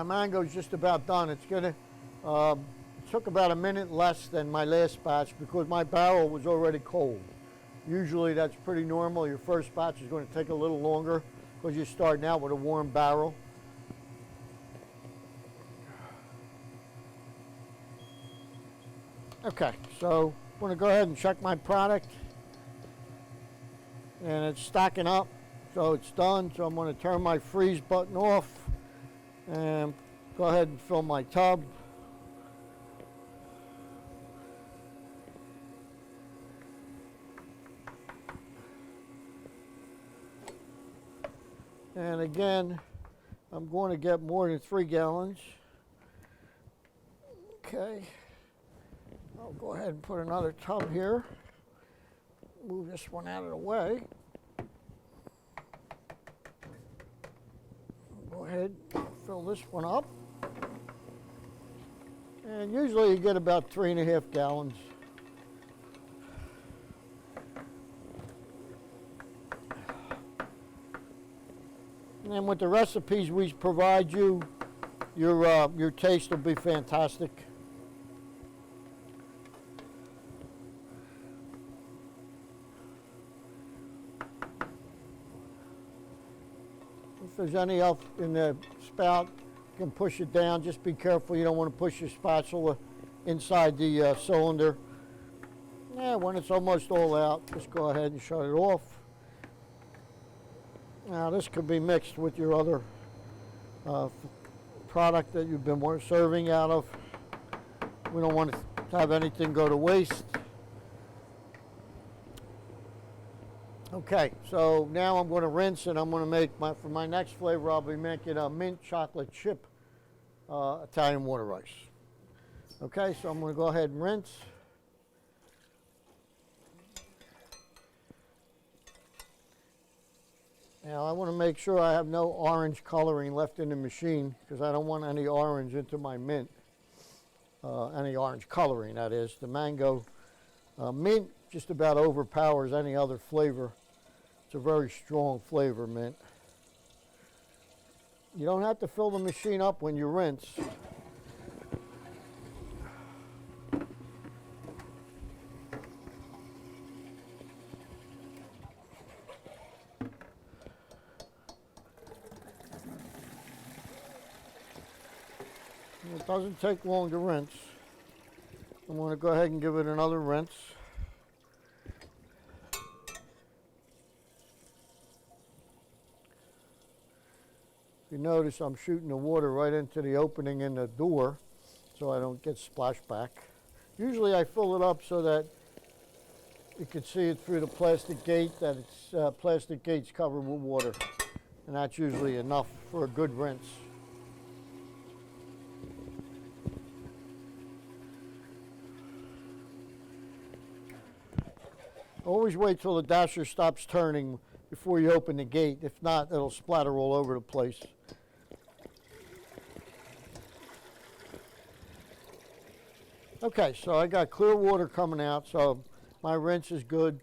my mango's just about done. It's gonna took about a minute less than my last batch because my barrel was already cold. Usually that's pretty normal. Your first batch is going to take a little longer because you're starting out with a warm barrel. Okay, so I'm going to go ahead and check my product, and it's stacking up, so it's done. So I'm going to turn my freeze button off and go ahead and fill my tub. And again, I'm going to get more than 3 gallons. Okay. I'll go ahead and put another tub here. Move this one out of the way. Go ahead and fill this one up. And usually you get about 3.5 gallons. And with the recipes we provide you, your taste will be fantastic. If there's any up in the spout, you can push it down. Just be careful, you don't want to push your spatula inside the cylinder. Yeah, when it's almost all out, just go ahead and shut it off. Now this could be mixed with your other product that you've been serving out of. We don't want to have anything go to waste. Okay, so now I'm going to rinse, and I'm going to make for my next flavor, I'll be making a mint chocolate chip Italian water ice. Okay, so I'm going to go ahead and rinse. Now I want to make sure I have no orange coloring left in the machine because I don't want any orange into my mint. Any orange coloring, that is. The mango mint just about overpowers any other flavor. It's a very strong flavor, mint. You don't have to fill the machine up when you rinse. It doesn't take long to rinse. I'm going to go ahead and give it another rinse. You notice I'm shooting the water right into the opening in the door so I don't get splashback. Usually I fill it up so that you can see it through the plastic gate, that it's plastic gate's covered with water. And that's usually enough for a good rinse. Always wait till the dasher stops turning before you open the gate. If not, it'll splatter all over the place. Okay, so I got clear water coming out, so my rinse is good.